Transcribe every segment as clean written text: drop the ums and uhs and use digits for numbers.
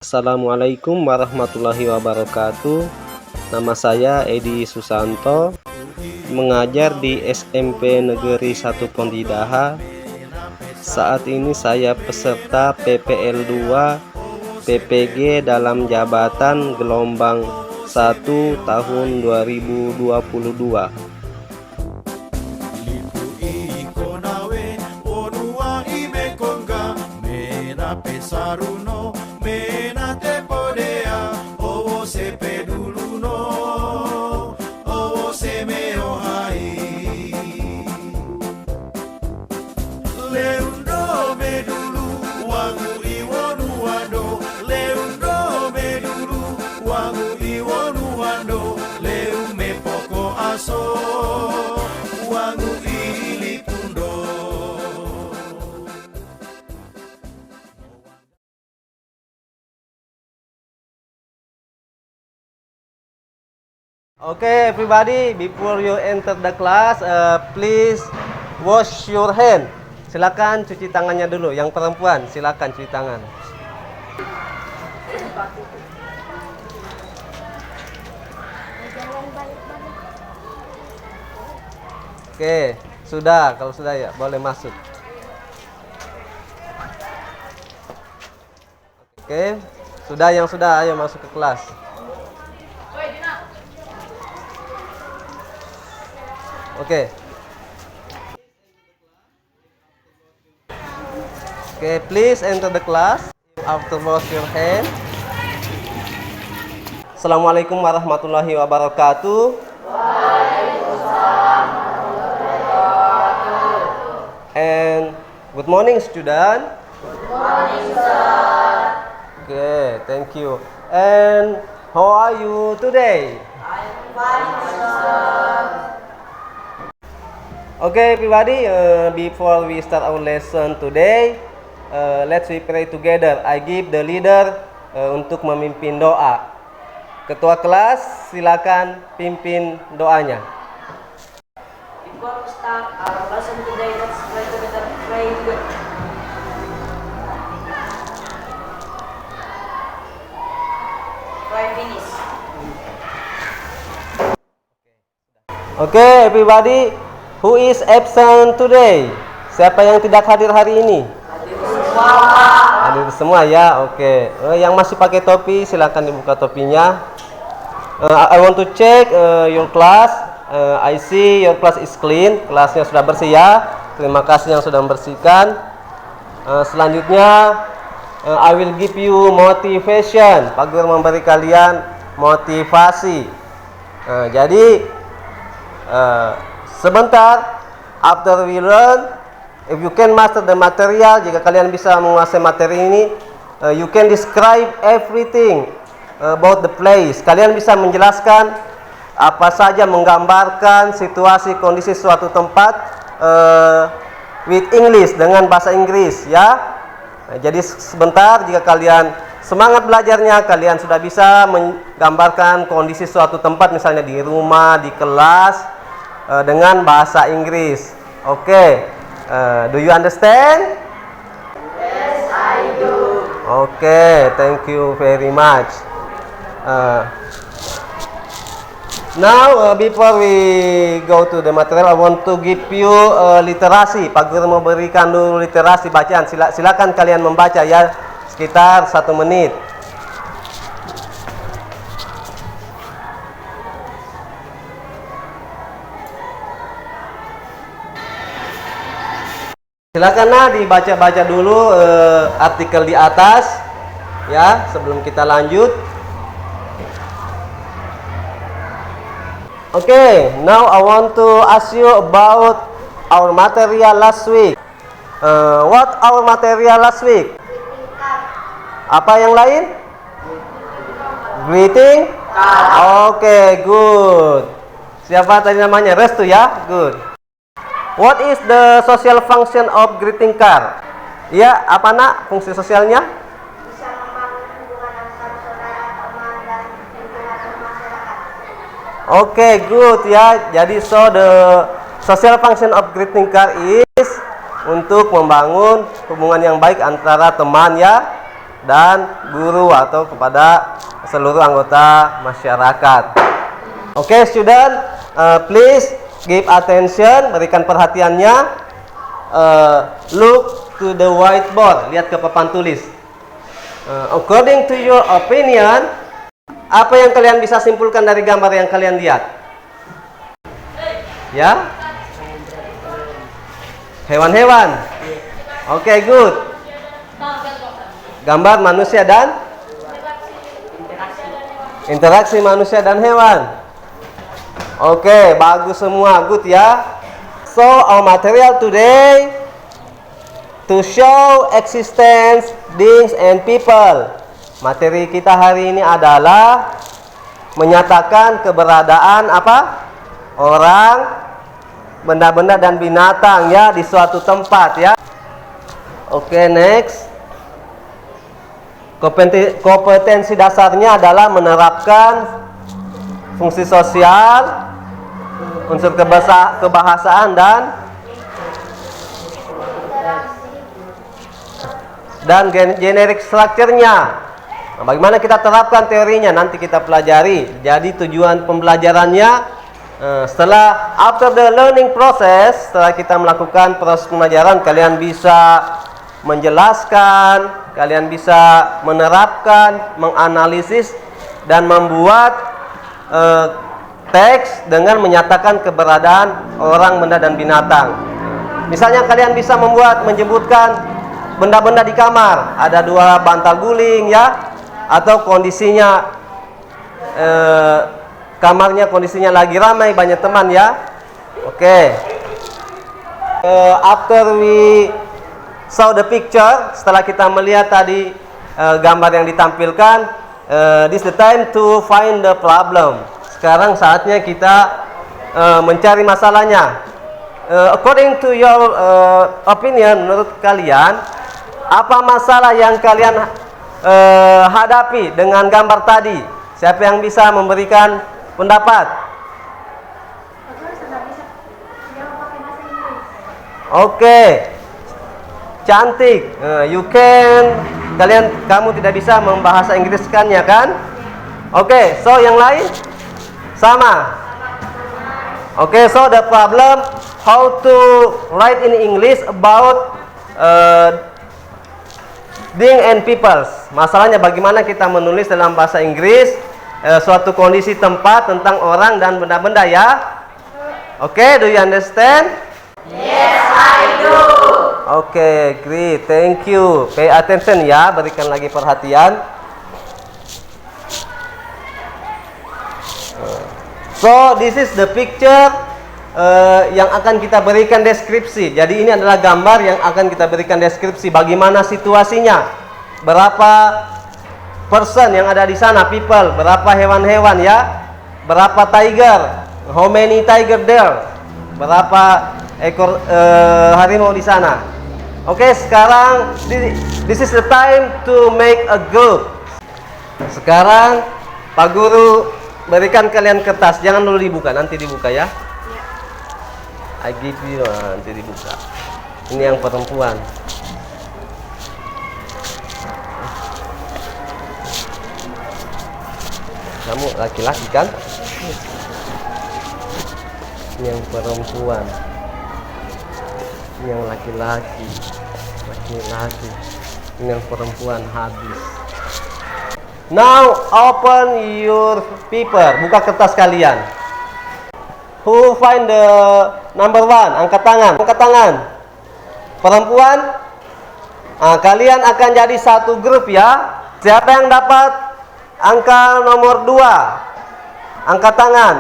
Assalamualaikum warahmatullahi wabarakatuh. Nama saya Edi Susanto, mengajar di SMP Negeri 1 Pondidaha. Saat ini saya peserta PPL 2 PPG dalam jabatan gelombang 1 tahun 2022. Okay, everybody, before you enter the class, please wash your hand. Silakan cuci tangannya dulu. Yang perempuan, silakan cuci tangan. Oke, sudah. Kalau sudah ya, boleh masuk. Oke, sudah yang sudah, ayo masuk ke kelas. Oke. Oke, please enter the class after wash your hand. Assalamualaikum warahmatullahi wabarakatuh. Waalaikumsalam warahmatullahi wabarakatuh. And good morning, student. Good morning, sir. Okay, thank you. And how are you today? I'm fine, sir. Okay, everybody, before we start our lesson today, let's we pray together. I give the leader untuk memimpin doa. Ketua kelas, silakan pimpin doanya. Before we start our lesson today, let's pray together. Pray good. Pray finish. Okay, everybody. Who is absent today? Siapa yang tidak hadir hari ini? Hadir semua. Hadir semua ya, oke. Yang masih pakai topi, silakan dibuka topinya. I want to check your class. I see your class is clean. Kelasnya sudah bersih ya. Terima kasih yang sudah membersihkan. Selanjutnya, I will give you motivation. Pagar memberi kalian motivasi. Jadi, sebentar, after we learn, if you can master the material, jika kalian bisa menguasai materi ini, you can describe everything about the place. Kalian bisa menjelaskan apa saja, menggambarkan situasi, kondisi suatu tempat with English, dengan bahasa Inggris ya. Jadi sebentar, jika kalian semangat belajarnya, kalian sudah bisa menggambarkan kondisi suatu tempat, misalnya di rumah, di kelas, dengan bahasa Inggris. Oke, do you understand? Yes, I do. Oke, thank you very much. Now, before we go to the material, I want to give you literasi. Pak Guru memberikan dulu literasi bacaan. Silakan kalian membaca ya, sekitar 1 menit. Silakan dibaca-baca dulu artikel di atas ya, sebelum kita lanjut. Okay, now I want to ask you about our material last week. What our material last week? Apa yang lain? Greeting? Okay, good. Siapa tadi namanya? Restu ya? Good. What is the social function of greeting card? Ya, apa nak fungsi sosialnya? Bisa membangun hubungan antar saudara, teman, dan lingkungan masyarakat. Okay, good ya. Jadi so the social function of greeting card is untuk membangun hubungan yang baik antara teman ya. dan guru atau kepada seluruh anggota masyarakat. Oke, student, please give attention, berikan perhatiannya. Look to the whiteboard, lihat ke papan tulis. According to your opinion, apa yang kalian bisa simpulkan dari gambar yang kalian lihat? Ya? Hewan-hewan. Oke, good. Gambar manusia dan interaksi manusia dan hewan. Oke, bagus semua, good ya. So our material today to show existence beings and people. Materi kita hari ini adalah menyatakan keberadaan apa? Orang, benda-benda dan binatang ya di suatu tempat ya. Oke, next. Kompetensi dasarnya adalah menerapkan fungsi sosial, unsur kebahasaan dan generik strukturnya. Nah, bagaimana kita terapkan teorinya nanti kita pelajari. Jadi tujuan pembelajarannya setelah after the learning process, setelah kita melakukan proses pembelajaran, kalian bisa menjelaskan, kalian bisa menerapkan, menganalisis dan membuat teks dengan menyatakan keberadaan orang, benda dan binatang. Misalnya kalian bisa menyebutkan benda-benda di kamar, ada 2 bantal guling ya, atau kondisinya kamarnya kondisinya lagi ramai, banyak teman ya. Oke. After we saw the picture, setelah kita melihat tadi gambar yang ditampilkan, this the time to find the problem. Sekarang saatnya kita mencari masalahnya. According to your opinion, menurut kalian apa masalah yang kalian hadapi dengan gambar tadi? Siapa yang bisa memberikan pendapat? Oke. Cantik. Kamu tidak bisa membahasa Inggris kan ya kan? Oke, so yang lain sama. Oke, so the problem how to write in English about being and peoples. Masalahnya bagaimana kita menulis dalam bahasa Inggris suatu kondisi tempat tentang orang dan benda-benda ya. Oke, do you understand? Yes, I do. Oke, great, thank you. Pay attention ya, berikan lagi perhatian. So, this is the picture yang akan kita berikan deskripsi. Jadi ini adalah gambar yang akan kita berikan deskripsi. Bagaimana situasinya? Berapa person yang ada di sana, people? Berapa hewan-hewan ya? Berapa tiger? How many tiger there? Berapa ekor harimau di sana? Oke, sekarang this is the time to make a group. Sekarang Pak Guru berikan kalian kertas, jangan dulu dibuka, nanti dibuka ya. I give you, nanti dibuka. Ini yang perempuan. Kamu laki-laki kan? Ini yang perempuan. Ini yang laki-laki. Laki-laki. Ini yang perempuan habis. Now open your paper. Buka kertas kalian. Who find the number 1? Angkat tangan. Angkat tangan. Perempuan. Kalian akan jadi satu grup ya. Siapa yang dapat angka nomor 2? Angkat tangan.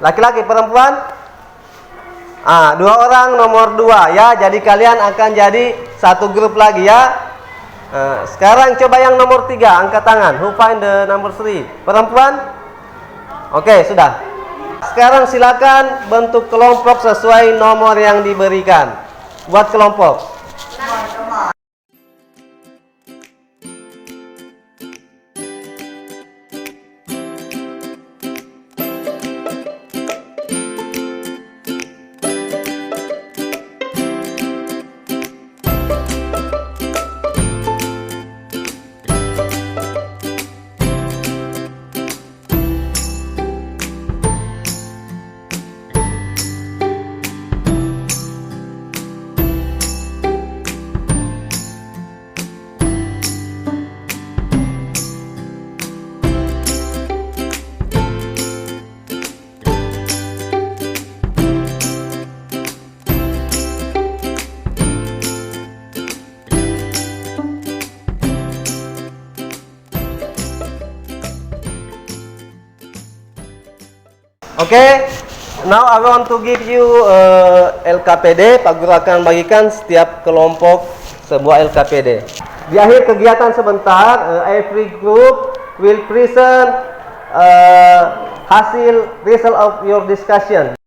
Laki-laki, perempuan? 2 orang nomor 2 ya. Jadi kalian akan jadi satu grup lagi ya. Sekarang coba yang nomor 3, angkat tangan. Who find the number 3? Perempuan? Oke, sudah. Sekarang silakan bentuk kelompok sesuai nomor yang diberikan. Buat kelompok. Oke, now I want to give you LKPD. Pak Guru akan bagikan setiap kelompok sebuah LKPD. Di akhir kegiatan sebentar, every group will present hasil result of your discussion.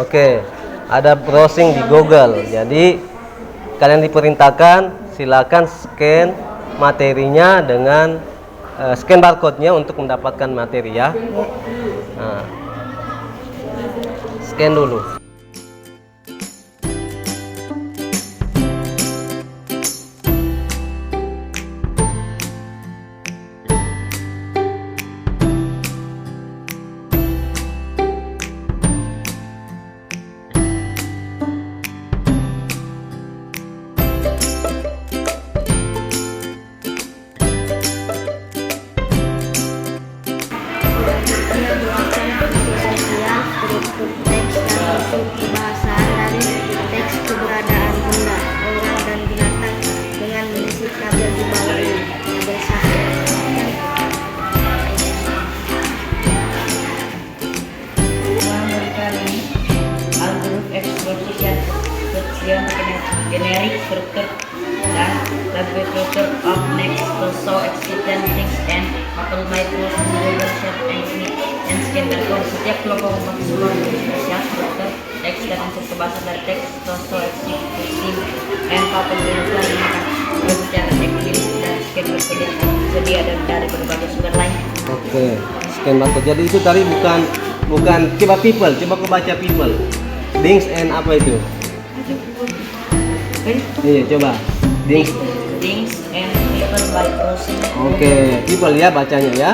Oke, ada browsing di Google. Jadi kalian diperintahkan silakan scan materinya dengan scan barcode-nya untuk mendapatkan materi ya. Nah, scan dulu. Generic structure dan lebih structure of next to show existing things and couple by tools and scan barcode. Setiap kelompok membuat spesial struktur teks dan unsur kebahasaan dari teks to show existing and couple by tools secara checklist dan scan barcode yang tersedia dari berbagai sumber lain. Oke, scan barcode. Jadi itu tadi bukan coba people, coba aku baca people. Things and apa itu? Iya, coba. Things and people by browsing. Oke, people ya bacanya ya.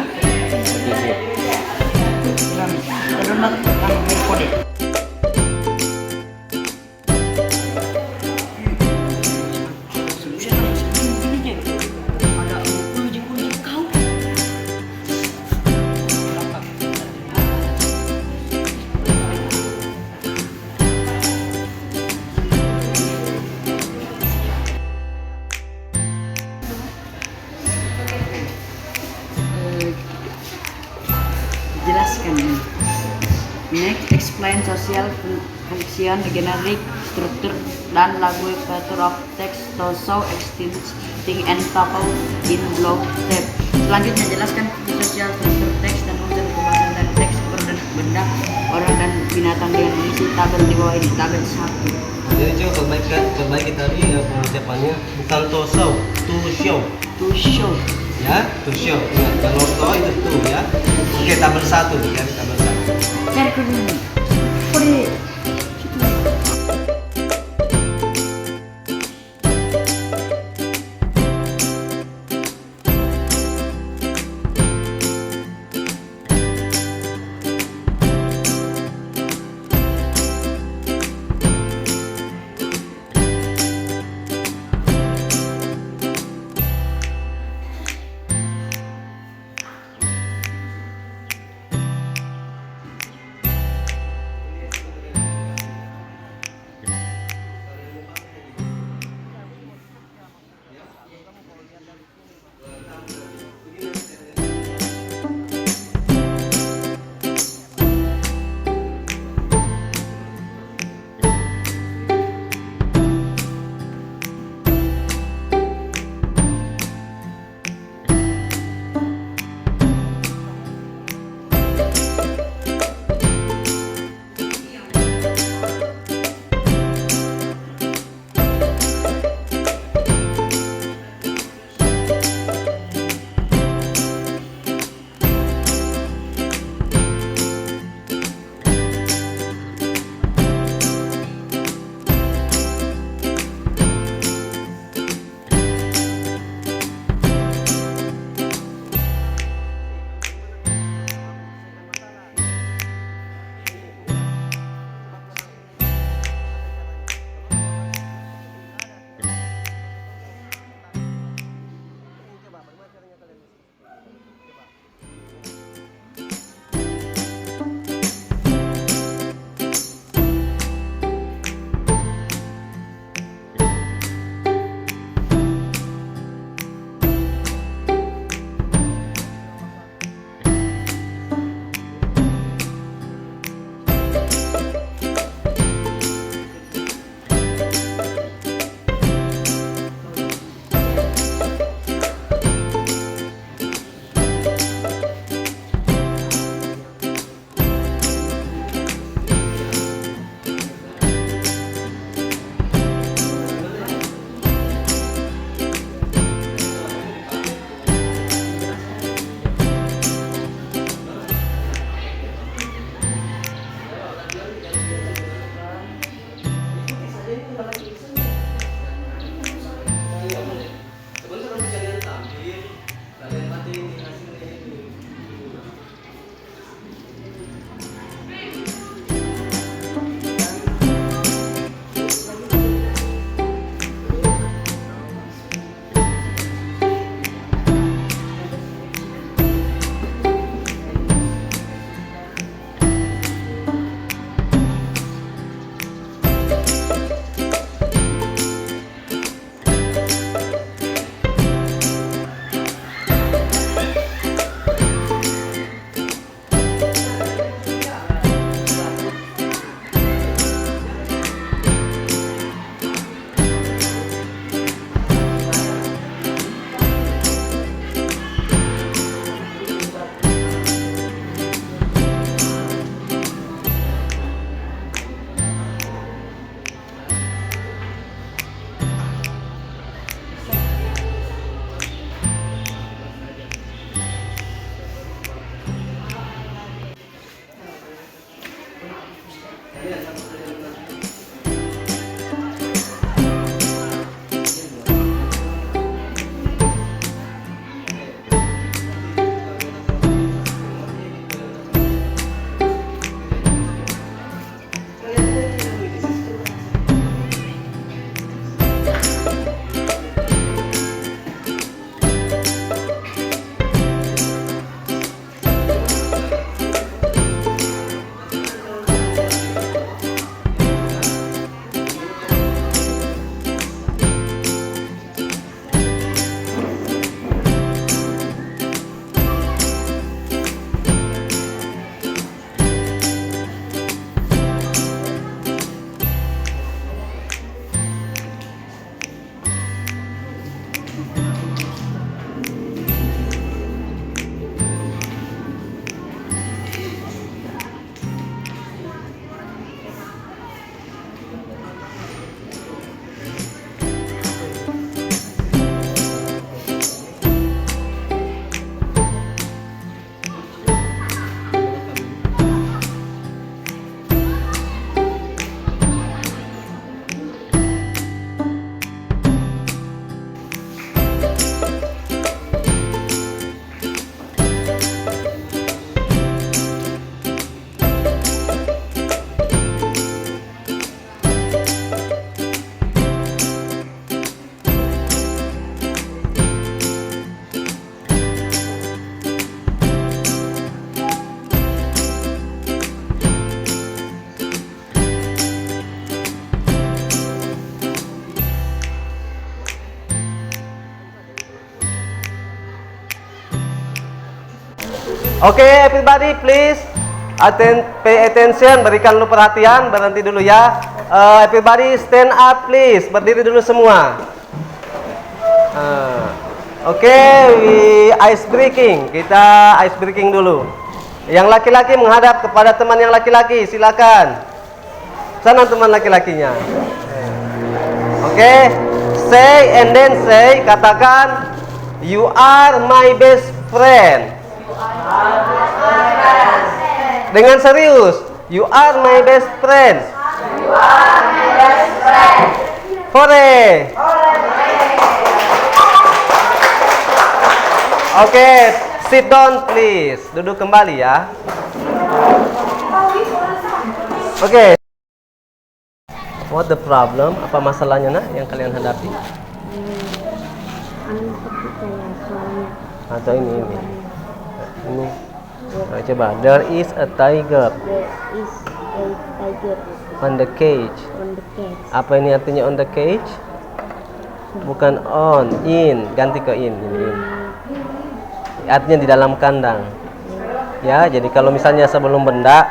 Jelaskan. Next, explain social function, generic structure, dan language pattern of text to show existing and tuple in block step. Selanjutnya, jelaskan social struktur teks dan unsur kebahasaan dari teks benda, orang dan binatang dengan mengisi tabel di bawah ini, tabel 1. Jadi coba perbaiki tadi pengucapannya bukan to show, to show. To show. Ya, to show. Ya, kalau to itu to ya. Oke, tabel 1 ya, tabel 1. Cari ke dulu. Okay, everybody, please pay attention. Berikan dulu perhatian. Berhenti dulu ya. Everybody, stand up, please. Berdiri dulu semua. Okay, ice breaking. Kita ice breaking dulu. Yang laki-laki menghadap kepada teman yang laki-laki. Silakan. Sana teman laki-lakinya. Okay, say and then say. Katakan, you are my best friend. Dengan serius, you are my best friend. You are my best friend. Hore. Oke, sit down please. Duduk kembali ya. Oke. What the problem? Apa masalahnya nak yang kalian hadapi? Atau ini. Ini. Nah, coba. There is a tiger. There is a tiger On the cage. on the cage. Apa ini artinya on the cage? Bukan on, in. Ganti ke in. Ini in. Artinya di dalam kandang. Ya, jadi kalau misalnya sebelum benda,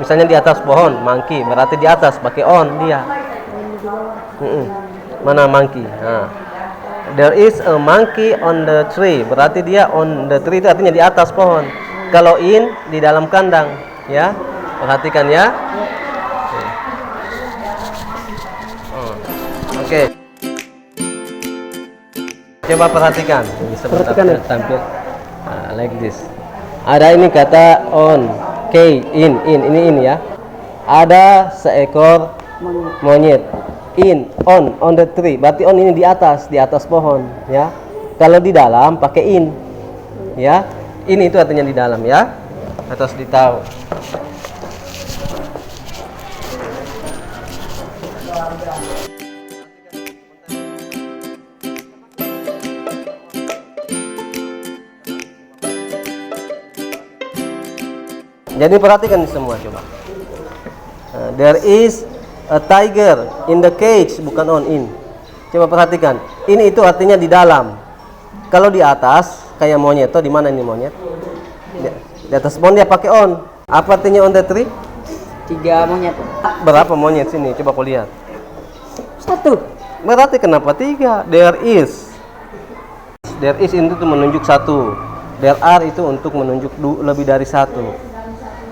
misalnya di atas pohon, monkey, berarti di atas pakai on dia. Mana monkey? Nah. There is a monkey on the tree. Berarti dia on the tree itu artinya di atas pohon. Kalau in di dalam kandang, ya. Perhatikan ya. Oke. Coba perhatikan. Ini sebentar tampil like this. Ada ini kata on, K, in, ini ya. Ada seekor monyet. In, on the tree. Berarti on ini di atas pohon, ya. Kalau di dalam pakai in, ya. Ini itu artinya di dalam ya. Harus ditahu. Jadi perhatikan semua coba. There is a tiger in the cage, bukan on in. Coba perhatikan. Ini itu artinya di dalam. Kalau di atas kayak monyet, di mana ini monyet? Di atas pohon dia pakai on. Apa artinya on the tree? 3 monyet. Berapa monyet sini? Coba kau lihat. 1. Berarti kenapa 3? There is. There is itu menunjuk 1. There are itu untuk menunjuk lebih dari 1.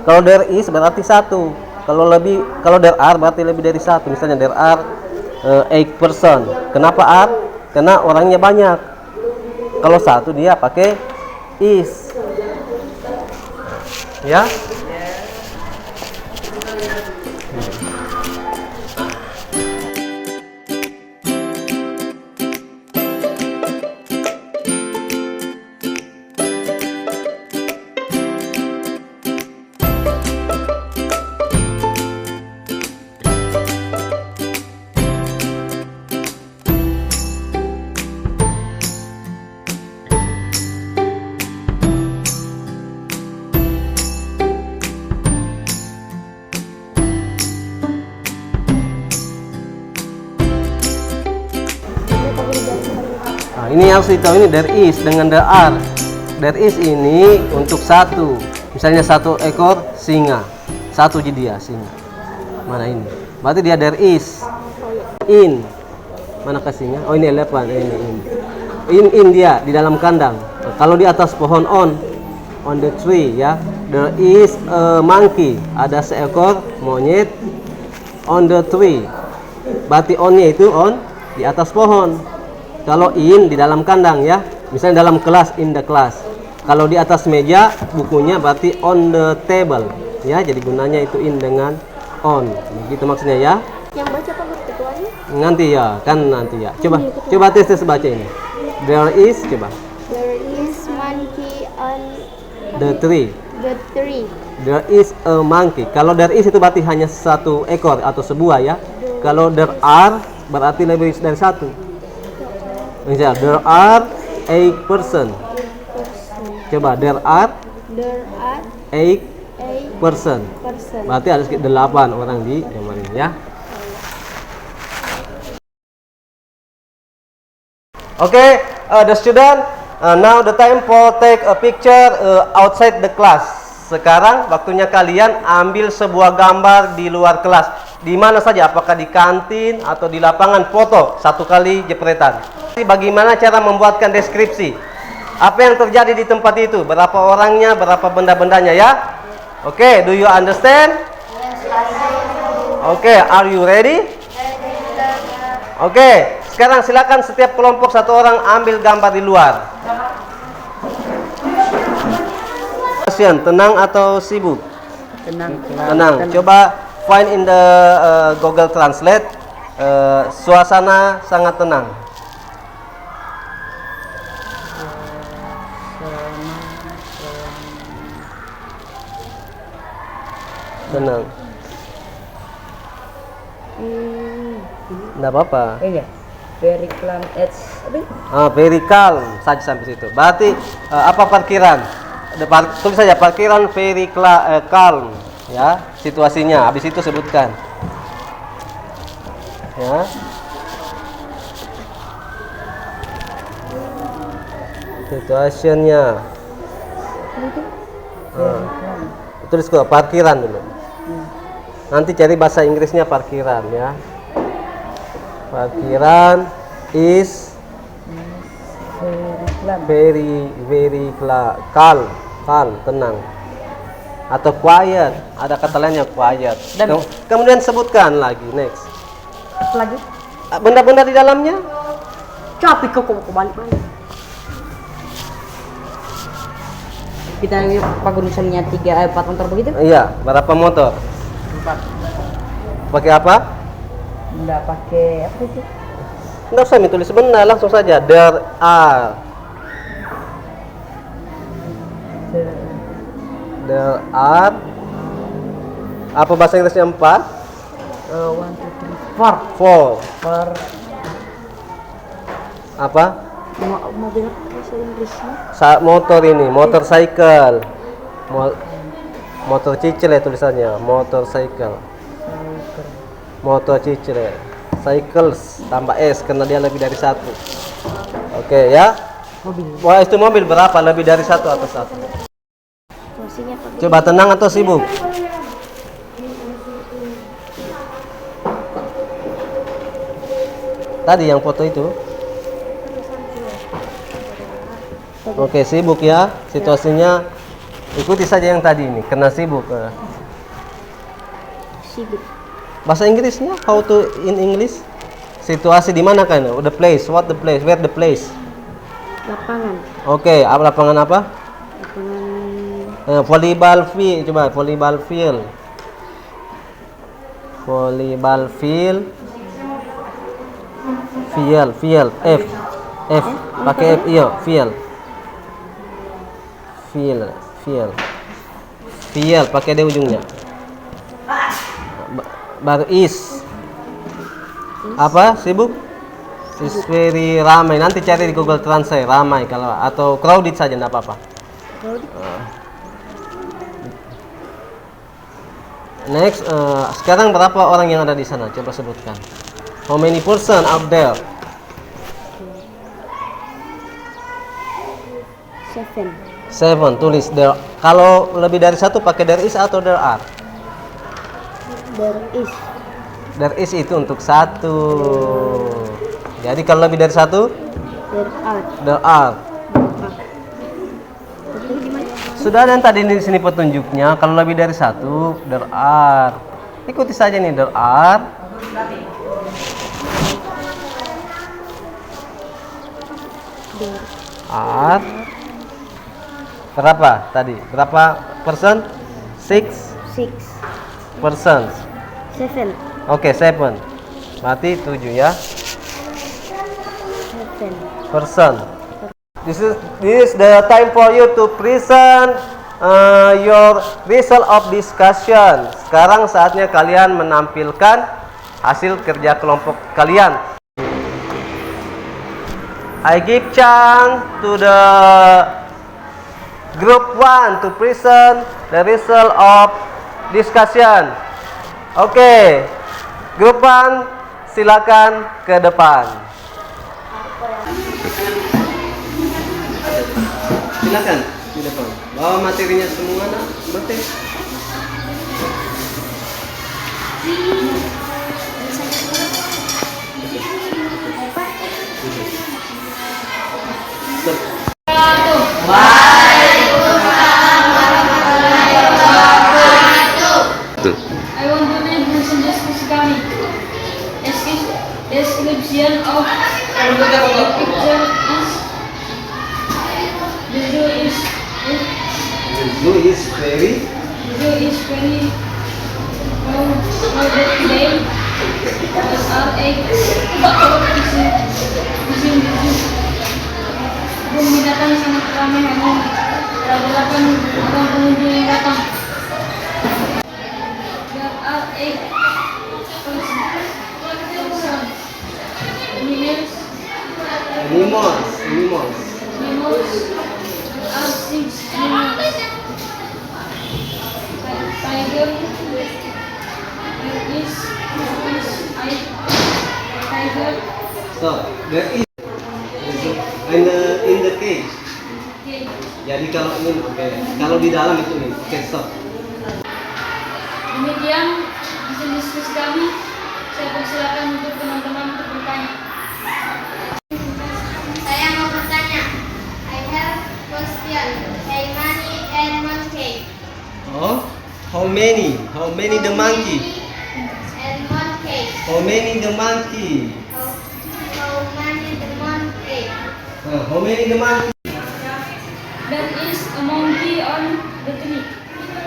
Kalau there is berarti 1. Kalau there are berarti lebih dari 1. Misalnya there are 8 person. Kenapa are? Karena orangnya banyak. Kalau 1 dia pakai is. Ya? Ini harus ditahu, ini there is dengan there are. There is ini untuk 1. Misalnya 1 ekor singa. 1 jadi dia singa. Mana ini? Berarti dia there is. In. Mana ke singa? Oh ini elephant, ini in. In dia di dalam kandang. Kalau di atas pohon on the tree ya. There is a monkey. Ada seekor monyet on the tree. Berarti onnya itu on di atas pohon. Kalau in di dalam kandang ya, misalnya dalam kelas, in the class. Kalau di atas meja bukunya berarti on the table ya, jadi gunanya itu in dengan on, begitu maksudnya ya. Yang baca Pak Guru ketuanya? Nanti ya, kan nanti ya. Coba tes baca ini. There is, coba. There is monkey on The tree. the tree. There is a monkey. Kalau there is itu berarti hanya 1 ekor atau sebuah ya. Kalau there are berarti lebih dari 1. Misalnya, there are 8 person. Coba, there are 8 person. Berarti ada sekitar 8 orang di zaman ini ya. Okay, the student, Now the time for take a picture outside the class. Sekarang waktunya kalian ambil sebuah gambar di luar kelas. Di mana saja, apakah di kantin atau di lapangan, foto 1 kali jepretan. Bagaimana cara membuatkan deskripsi? Apa yang terjadi di tempat itu? Berapa orangnya, berapa benda-bendanya ya? Oke, do you understand? Oke, are you ready? Oke, sekarang silakan setiap kelompok 1 orang ambil gambar di luar. Tenang atau sibuk? Tenang. Tenang. Coba find in the Google Translate. Suasana sangat tenang. Tenang. Enggak apa-apa. Iya. Very calm. Very calm saja sampai situ. Berarti apa parkiran? Tulis saja parkiran very calm ya, situasinya. Habis itu sebutkan. Ya. Situasinya. Tulis ke parkiran dulu. Nanti cari bahasa Inggrisnya parkiran ya. Parkiran is very calm, tenang. Atau quiet, ada kata lainnya quiet. Dan kemudian sebutkan lagi, next. lagi Benda-benda di dalamnya? capek kok balik lagi. Kita pakai misalnya 4 motor begitu? Iya, berapa motor? 4. Pakai apa? Enggak pakai apa itu? Enggak usah tulis benda, langsung saja. There are apa bahasa Inggrisnya 4? 1, 2, 3, 4. 4. Apa? Mobil bahasa Inggrisnya? Motor ini, motorcycle. Motor cicil ya tulisannya, motorcycle. Motor cicil. Cycles tambah S karena dia lebih dari 1. Oke ya. Mobil. Wah, itu mobil berapa? Lebih dari 1 atau 1? Coba tenang atau sibuk? Tadi yang foto itu. Oke, sibuk ya situasinya. Ikuti saja yang tadi ini, kena sibuk. Sibuk. Bahasa Inggrisnya how to in English? Situasi di mana kan? The place, what the place, where the place? Lapangan. Oke, lapangan apa? Lapangan Volleyball field, coba volleyball field. Volleyball field. Field, F, pakai F, iya, field, pakai D ujungnya. Baru is, apa? Sibuk? Is very ramai. Nanti cari di Google Translate ramai kalau atau crowded saja, enggak apa-apa. Next, sekarang berapa orang yang ada di sana? Coba sebutkan. How many person out there? 7. Tulis there. Kalau lebih dari 1 pakai there is atau there are? There is. There is itu untuk 1. Jadi kalau lebih dari 1? There are. Sudah ada yang tadi di sini petunjuknya. Kalau lebih dari 1, there are. Ikuti saja nih, there are. Berapa tadi? Berapa persen? 6 persons. 7. Oke, 7. Berarti 7 ya. 7. Person. This is the time for you to present your result of discussion. Sekarang saatnya kalian menampilkan hasil kerja kelompok kalian. I give chance to the group 1 to present the result of discussion. Oke, group 1 silakan ke depan. silakan di depan. Bawa materinya semua nak. Materi. I want to read messages kami. Description of the picture is the zoo is The zoo is very crowded today. There are 8 museum the zoo. Kebun binatang sangat ramai hari ini. Ada 8 orang pengunjung yang datang. There are 8 animals. Animals are 6 animals. Tiger. There is tiger. So there is in the cage. Okay. Jadi kalau ini oke. Kalau di dalam itu nih. Oke, stop. Demikian hasil diskusi kami. Saya persilakan untuk teman-teman untuk bertanya. Saya mau bertanya. I have question. Say money and monkey. Oh, how many? How many the monkey? And monkey. How many the monkey? How many the monkey? How many the monkey? There is a monkey on the tree.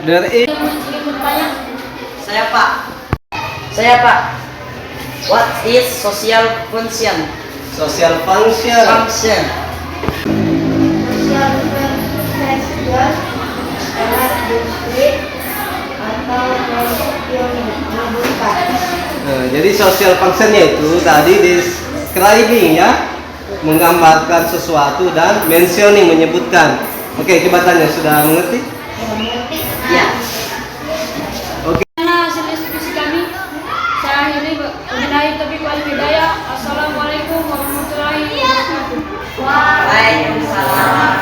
There is. Ingin bertanya? Saya Pak. What is social function? Social function. Function. Social function adalah deskrip atau menyebutkan. Jadi social functionnya itu tadi describing ya, menggambarkan sesuatu dan mentioning menyebutkan. Oke, coba tanya, sudah mengerti? Ya. Karena hasil diskusi kami, saya akhiri wabillahi taufiq wal hidayah. Assalamualaikum warahmatullahi wabarakatuh. Waalaikumsalam.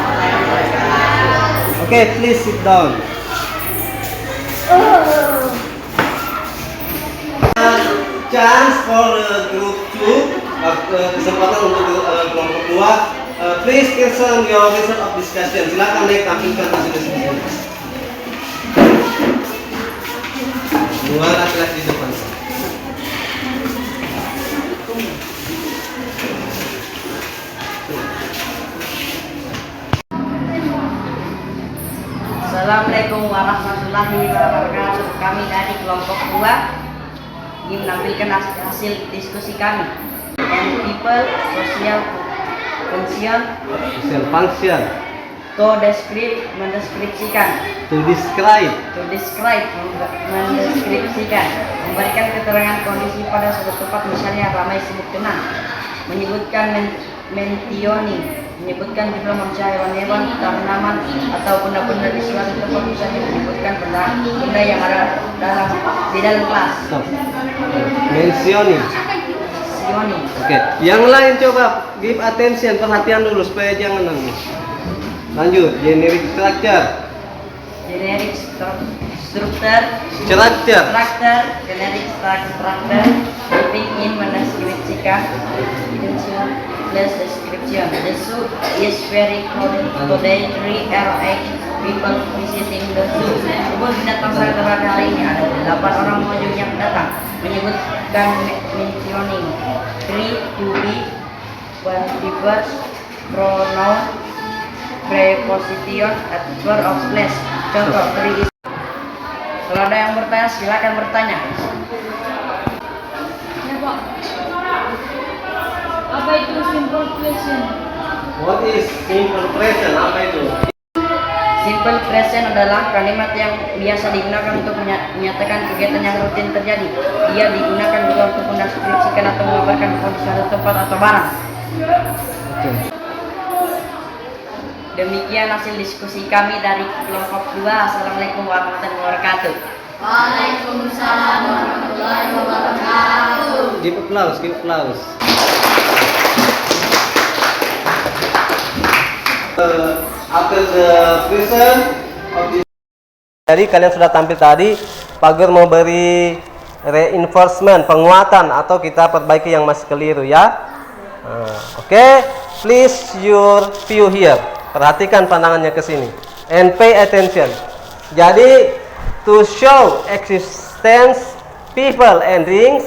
Oke, please sit down. Chance for group 2, kesempatan untuk kelompok 2. Please present your result of discussion. Silakan naik tampilkan hasil diskusi. Dua laki-laki di depan. Assalamualaikum warahmatullahi wabarakatuh. Kami dari kelompok 2 ingin menampilkan hasil diskusi kami. And people social function Social function. to describe mendeskripsikan, To describe. mendeskripsikan, memberikan keterangan kondisi pada suatu tempat, misalnya ramai, sibuk, tenang, menyebutkan mentioning, menyebutkan jumlah manusia, hewan-hewan, tanaman atau benda-benda di suatu tempat, misalnya menyebutkan benda yang ada di dalam kelas. Stop. Mentioning. Mentioning. Oke, yang lain coba give attention, perhatian dulu supaya jangan nangis. Lanjut, generic structure. Generic structure, generic structure, giving in mendeskripsikan, intention plus description. The zoo is very crowded today. 3 are 8 people visiting the zoo. Kebun binatang sangat ramai hari ini. Ada 8 orang pengunjung yang datang. Menyebutkan mentioning 3 to be, adverb, pronoun, preposition, adverb of place. Contoh 3 is. Kalau ada yang bertanya, silakan bertanya. Ya Pak. Apa itu simple question? What is simple present? Apa itu? Simple present adalah kalimat yang biasa digunakan untuk menyatakan kegiatan yang rutin terjadi. Ia digunakan juga untuk mendeskripsikan atau mengabarkan kondisi suatu tempat atau barang. Oke. Demikian hasil diskusi kami dari kelompok 2. Assalamualaikum warahmatullahi wabarakatuh. Waalaikumsalam warahmatullahi wabarakatuh. Give applause, give applause. After the present of this. Jadi kalian sudah tampil tadi, Pak Guru mau beri reinforcement, penguatan atau kita perbaiki yang masih keliru ya. Oke, please your view here. Perhatikan pandangannya ke sini and pay attention. Jadi to show existence people and things,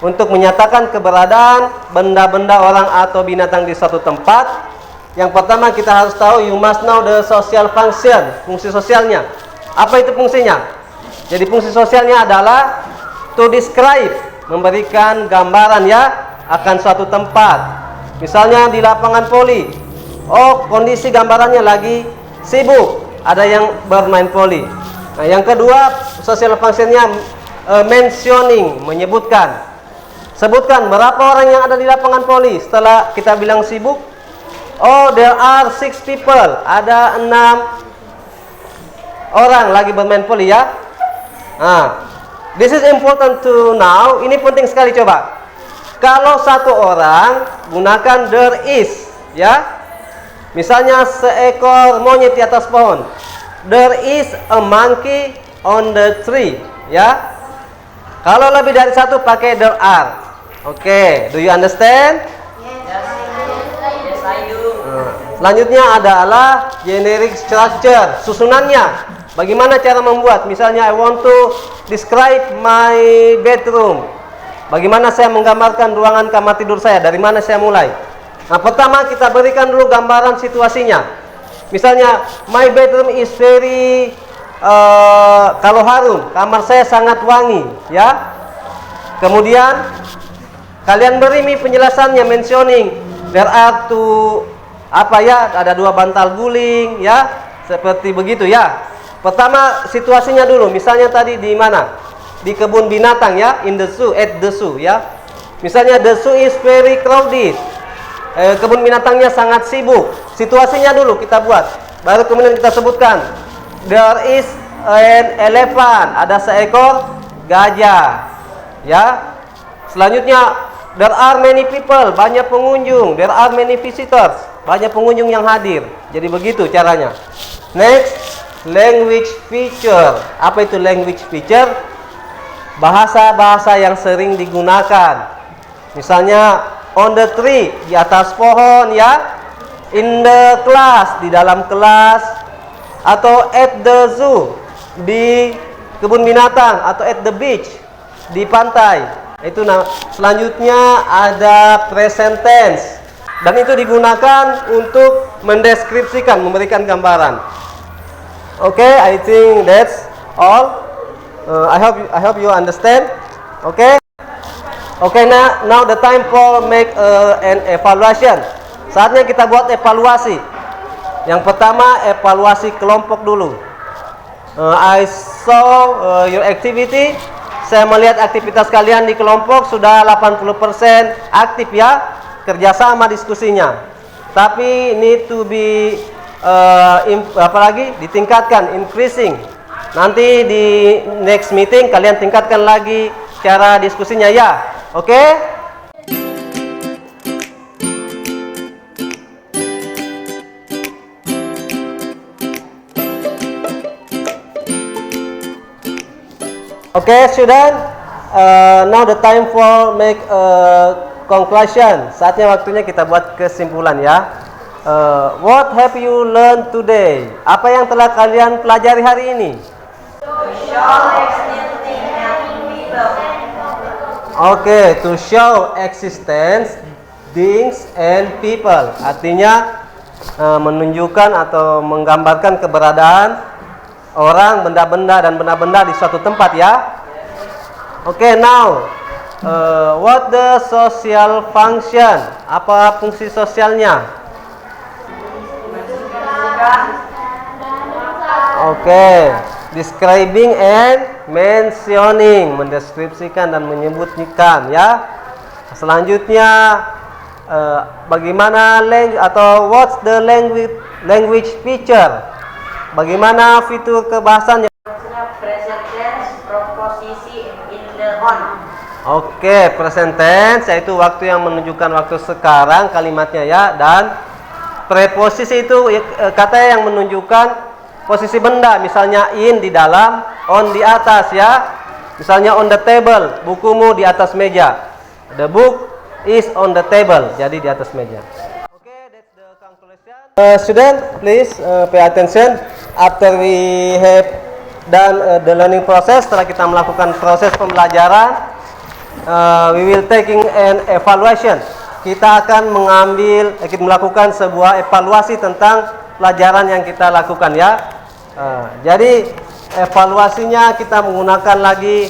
untuk menyatakan keberadaan benda-benda, orang atau binatang di suatu tempat. Yang pertama kita harus tahu, you must know the social function, fungsi sosialnya. Apa itu fungsinya? Jadi fungsi sosialnya adalah to describe, memberikan gambaran ya akan suatu tempat. Misalnya di lapangan voli, oh kondisi gambarannya lagi sibuk, ada yang bermain voli. Nah yang kedua social functionnya mentioning, menyebutkan. Sebutkan berapa orang yang ada di lapangan voli setelah kita bilang sibuk. Oh, there are 6 people. Ada 6 orang lagi bermain voli ya. This is important to know. Ini penting sekali coba. Kalau satu orang gunakan there is ya. Misalnya seekor monyet di atas pohon. There is a monkey on the tree ya. Kalau lebih dari satu pakai there are. Oke, do you understand? Yes, I do. Selanjutnya adalah generic structure, susunannya. Bagaimana cara membuat? Misalnya I want to describe my bedroom. Bagaimana saya menggambarkan ruangan kamar tidur saya? Dari mana saya mulai? Nah, pertama kita berikan dulu gambaran situasinya. Misalnya my bedroom is very kalau harum, kamar saya sangat wangi, ya. Kemudian kalian beri penjelasannya, mentioning there are two apa ya, ada 2 bantal guling ya, seperti begitu ya. Pertama situasinya dulu, misalnya tadi di mana? Di kebun binatang ya, in the zoo, at the zoo ya. Misalnya the zoo is very crowded. Kebun binatangnya sangat sibuk. Situasinya dulu kita buat. Baru kemudian kita sebutkan there is an elephant, ada seekor gajah. Ya. Selanjutnya there are many people, banyak pengunjung. There are many visitors, banyak pengunjung yang hadir. Jadi begitu caranya. Next, language feature. Apa itu language feature? Bahasa-bahasa yang sering digunakan. Misalnya on the tree, di atas pohon ya. In the class, di dalam kelas. Atau at the zoo, di kebun binatang. Atau at the beach, di pantai. Itu selanjutnya ada present tense, dan itu digunakan untuk mendeskripsikan, memberikan gambaran. Oke, I think that's all. I hope you understand. Oke, now the time for make an evaluation. Saatnya kita buat evaluasi. Yang pertama evaluasi kelompok dulu. I saw your activity. Saya melihat aktivitas kalian di kelompok sudah 80% aktif ya, kerjasama diskusinya. Tapi need to be ditingkatkan, increasing. Nanti di next meeting kalian tingkatkan lagi cara diskusinya ya. Oke? Oke, student, now the time for make a conclusion. Saatnya waktunya kita buat kesimpulan ya. What have you learned today? Apa yang telah kalian pelajari hari ini? Oke, to show existence, things and people. Artinya menunjukkan atau menggambarkan keberadaan orang, benda-benda dan benda-benda di suatu tempat ya. Oke, now what the social function? Apa fungsi sosialnya? Oke, describing and mentioning, mendeskripsikan dan menyebutkan ya. Selanjutnya bagaimana language atau what's the language feature? Bagaimana fitur kebahasannya? Present tense, proposisi in the on. Oke, present tense yaitu waktu yang menunjukkan waktu sekarang kalimatnya ya, dan Preposisi itu kata yang menunjukkan posisi benda, misalnya in di dalam, on di atas ya. Misalnya on the table, bukumu di atas meja. The book is on the table, jadi di atas meja. Okay, that's the conclusion. Student, please pay attention. After we have done the learning process, setelah kita melakukan proses pembelajaran, we will taking an evaluation. Kita akan melakukan sebuah evaluasi tentang pelajaran yang kita lakukan ya. Jadi evaluasinya kita menggunakan lagi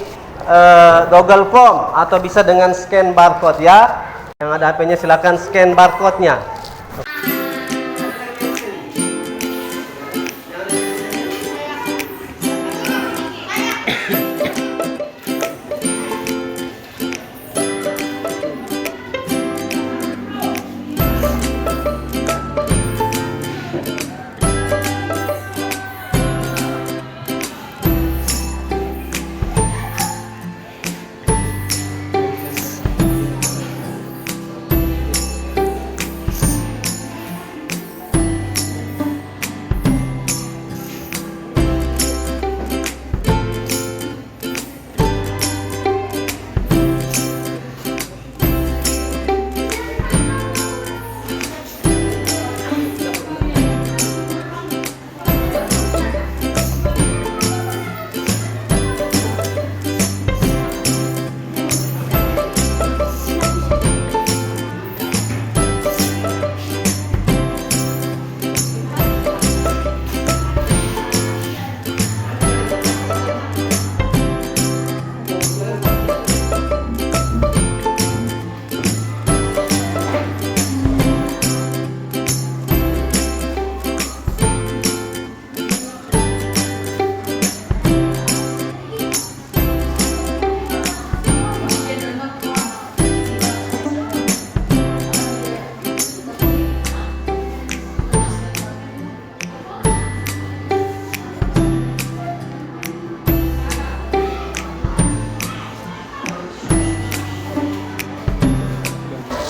Google Form atau bisa dengan scan barcode ya. Yang ada HP-nya silakan scan barcode-nya.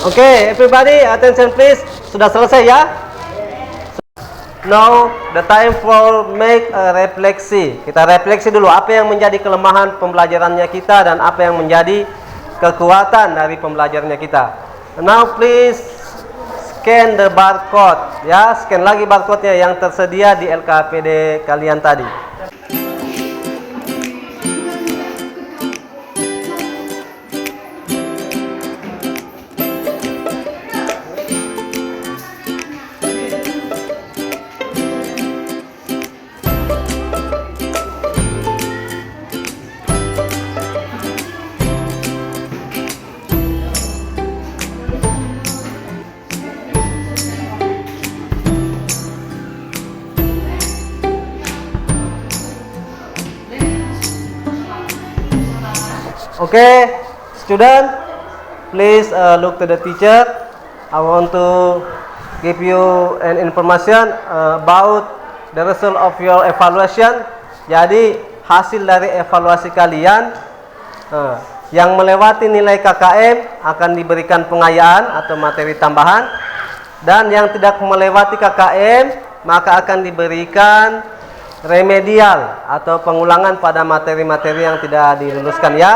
Okay, everybody, attention please. Sudah selesai ya? Now, the time for make a refleksi. Kita refleksi dulu apa yang menjadi kelemahan pembelajarannya kita dan apa yang menjadi kekuatan dari pembelajarannya kita. Now, please scan the barcode. Ya, scan lagi barcode-nya yang tersedia di LKPD kalian tadi. Okay, student, please look to the teacher. I want to give you an information about the result of your evaluation. Jadi hasil dari evaluasi kalian yang melewati nilai KKM akan diberikan pengayaan atau materi tambahan, dan yang tidak melewati KKM maka akan diberikan remedial atau pengulangan pada materi-materi yang tidak diluluskan ya.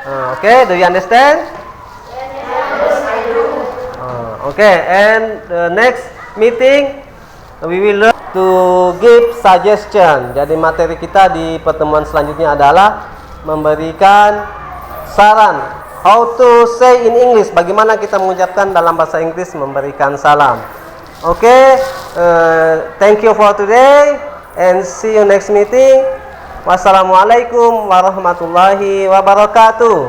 Okay, do you understand? Yes, I do. Okay, and the next meeting we will learn to give suggestion. Jadi materi kita di pertemuan selanjutnya adalah memberikan saran. How to say in English? Bagaimana kita mengucapkan dalam bahasa Inggris memberikan salam. Okay, thank you for today and see you next meeting. Wassalamualaikum warahmatullahi wabarakatuh.